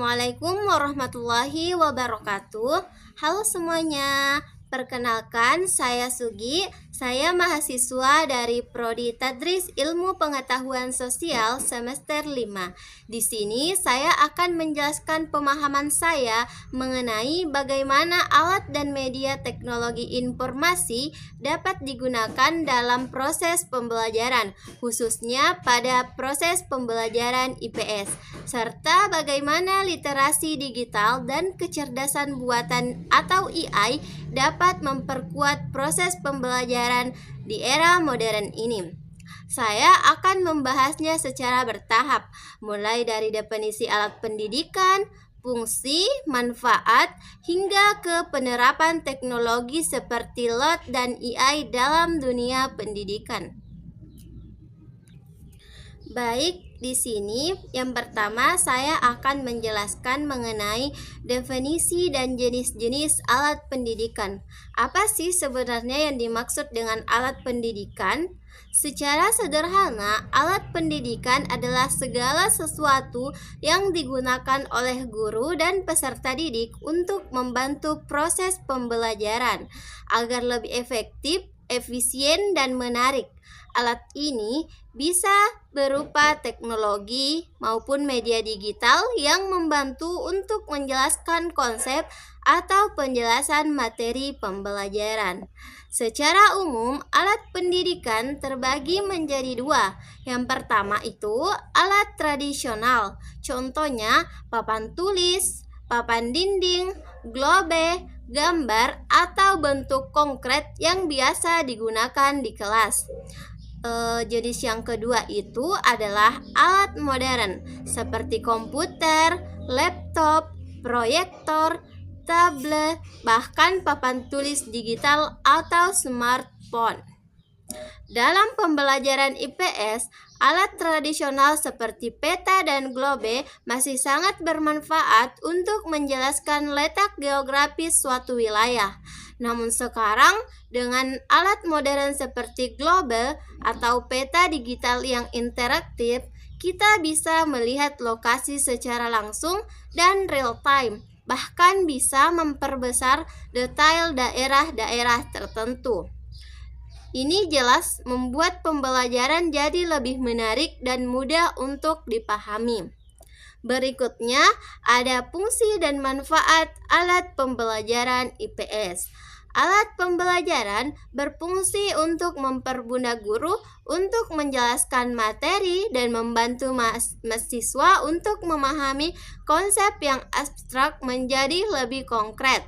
Assalamualaikum warahmatullahi wabarakatuh. Halo semuanya, perkenalkan saya Sugi. Saya mahasiswa dari Prodi Tadris Ilmu Pengetahuan Sosial semester 5. Di sini saya akan menjelaskan pemahaman saya mengenai bagaimana alat dan media teknologi informasi dapat digunakan dalam proses pembelajaran, khususnya pada proses pembelajaran IPS, serta bagaimana literasi digital dan kecerdasan buatan atau AI dapat memperkuat proses pembelajaran di era modern ini. Saya akan membahasnya secara bertahap, mulai dari definisi alat pendidikan, fungsi, manfaat, hingga ke penerapan teknologi seperti LOT dan AI dalam dunia pendidikan. Baik, di sini yang pertama saya akan menjelaskan mengenai definisi dan jenis-jenis alat pendidikan. Apa sih sebenarnya yang dimaksud dengan alat pendidikan? Secara sederhana, alat pendidikan adalah segala sesuatu yang digunakan oleh guru dan peserta didik untuk membantu proses pembelajaran agar lebih efektif, efisien, dan menarik. Alat ini bisa berupa teknologi maupun media digital yang membantu untuk menjelaskan konsep atau penjelasan materi pembelajaran. Secara umum, alat pendidikan terbagi menjadi dua. Yang pertama itu alat tradisional, contohnya papan tulis, papan dinding, globe, gambar, atau bentuk konkret yang biasa digunakan di kelas. Jenis yang kedua itu adalah alat modern seperti komputer, laptop, proyektor, tablet, bahkan papan tulis digital atau smartphone. Dalam pembelajaran IPS, alat tradisional seperti peta dan globe masih sangat bermanfaat untuk menjelaskan letak geografis suatu wilayah. Namun sekarang, dengan alat modern seperti globe atau peta digital yang interaktif, kita bisa melihat lokasi secara langsung dan real time, bahkan bisa memperbesar detail daerah-daerah tertentu. Ini jelas membuat pembelajaran jadi lebih menarik dan mudah untuk dipahami. Berikutnya, ada fungsi dan manfaat alat pembelajaran IPS. Alat pembelajaran berfungsi untuk mempermudah guru untuk menjelaskan materi dan membantu mahasiswa untuk memahami konsep yang abstrak menjadi lebih konkret.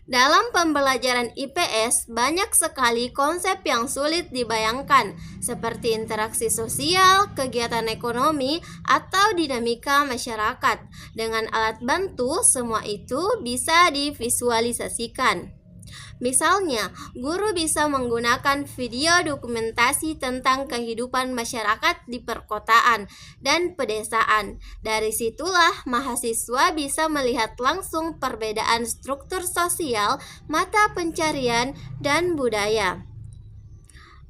Dalam pembelajaran IPS, banyak sekali konsep yang sulit dibayangkan, seperti interaksi sosial, kegiatan ekonomi, atau dinamika masyarakat. Dengan alat bantu, semua itu bisa divisualisasikan. Misalnya, guru bisa menggunakan video dokumentasi tentang kehidupan masyarakat di perkotaan dan pedesaan. Dari situlah mahasiswa bisa melihat langsung perbedaan struktur sosial, mata pencarian, dan budaya.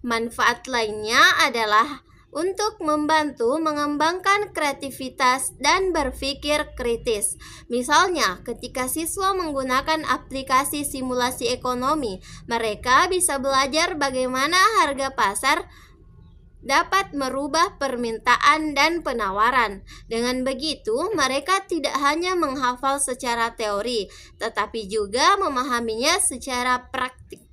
Manfaat lainnya adalah untuk membantu mengembangkan kreativitas dan berpikir kritis. Misalnya, ketika siswa menggunakan aplikasi simulasi ekonomi, mereka bisa belajar bagaimana harga pasar dapat merubah permintaan dan penawaran. Dengan begitu, mereka tidak hanya menghafal secara teori, tetapi juga memahaminya secara praktik.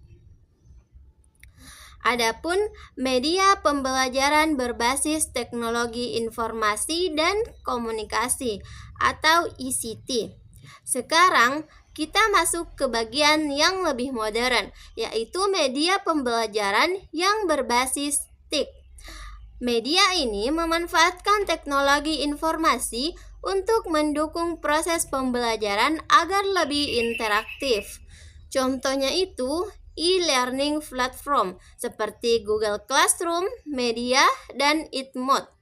Adapun media pembelajaran berbasis teknologi informasi dan komunikasi atau ICT. Sekarang kita masuk ke bagian yang lebih modern, yaitu media pembelajaran yang berbasis TIK. Media ini memanfaatkan teknologi informasi untuk mendukung proses pembelajaran agar lebih interaktif. Contohnya itu e-learning platform seperti Google Classroom, Media, dan Edmodo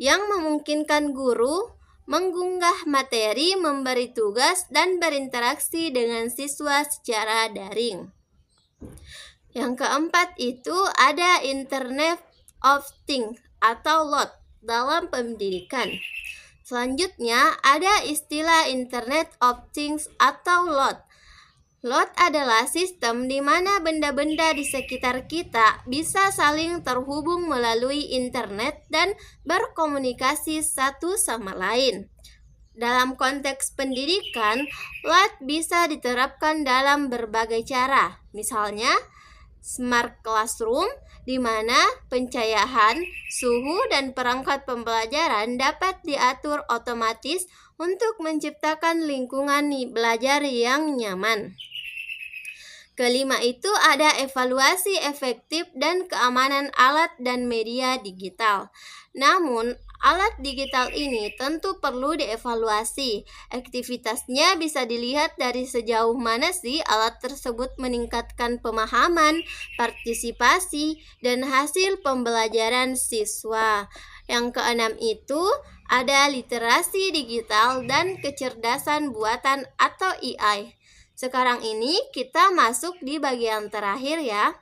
yang memungkinkan guru mengunggah materi, memberi tugas, dan berinteraksi dengan siswa secara daring. Yang keempat itu ada Internet of Things atau LOT dalam pendidikan. Selanjutnya, ada istilah Internet of Things atau LOT. LOT adalah sistem di mana benda-benda di sekitar kita bisa saling terhubung melalui internet dan berkomunikasi satu sama lain. Dalam konteks pendidikan, LOT bisa diterapkan dalam berbagai cara. Misalnya, Smart Classroom, di mana pencahayaan, suhu, dan perangkat pembelajaran dapat diatur otomatis untuk menciptakan lingkungan belajar yang nyaman. Kelima itu ada evaluasi efektif dan keamanan alat dan media digital. Namun, alat digital ini tentu perlu dievaluasi. Aktivitasnya bisa dilihat dari sejauh mana sih alat tersebut meningkatkan pemahaman, partisipasi, dan hasil pembelajaran siswa. Yang keenam itu ada literasi digital dan kecerdasan buatan atau AI. Sekarang ini kita masuk di bagian terakhir ya,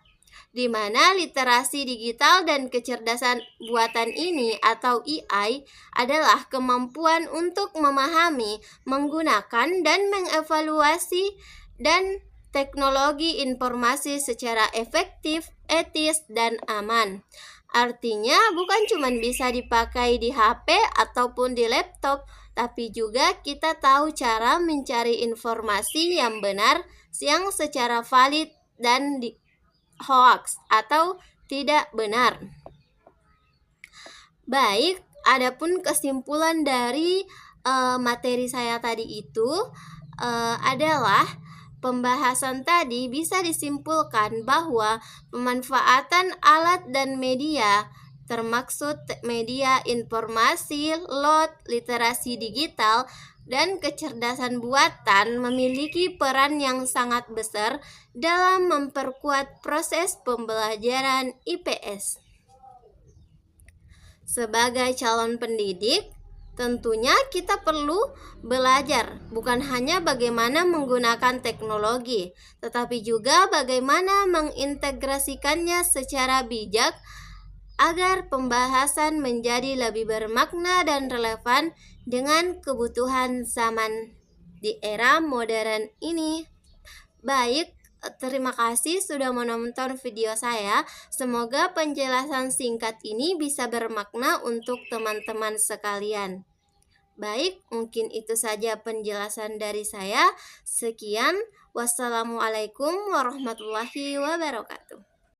di mana literasi digital dan kecerdasan buatan ini atau AI adalah kemampuan untuk memahami, menggunakan, dan mengevaluasi dan teknologi informasi secara efektif, etis, dan aman. Artinya bukan cuma bisa dipakai di HP ataupun di laptop, tapi juga kita tahu cara mencari informasi yang benar, yang secara valid dan hoax atau tidak benar. Baik, adapun kesimpulan dari materi saya tadi itu adalah pembahasan tadi bisa disimpulkan bahwa pemanfaatan alat dan media termaksud media informasi, LOT, literasi digital, dan kecerdasan buatan memiliki peran yang sangat besar dalam memperkuat proses pembelajaran IPS. Sebagai calon pendidik, tentunya kita perlu belajar bukan hanya bagaimana menggunakan teknologi, tetapi juga bagaimana mengintegrasikannya secara bijak agar pembahasan menjadi lebih bermakna dan relevan dengan kebutuhan zaman di era modern ini. Baik, terima kasih sudah menonton video saya. Semoga penjelasan singkat ini bisa bermakna untuk teman-teman sekalian. Baik, mungkin itu saja penjelasan dari saya. Sekian, wassalamualaikum warahmatullahi wabarakatuh.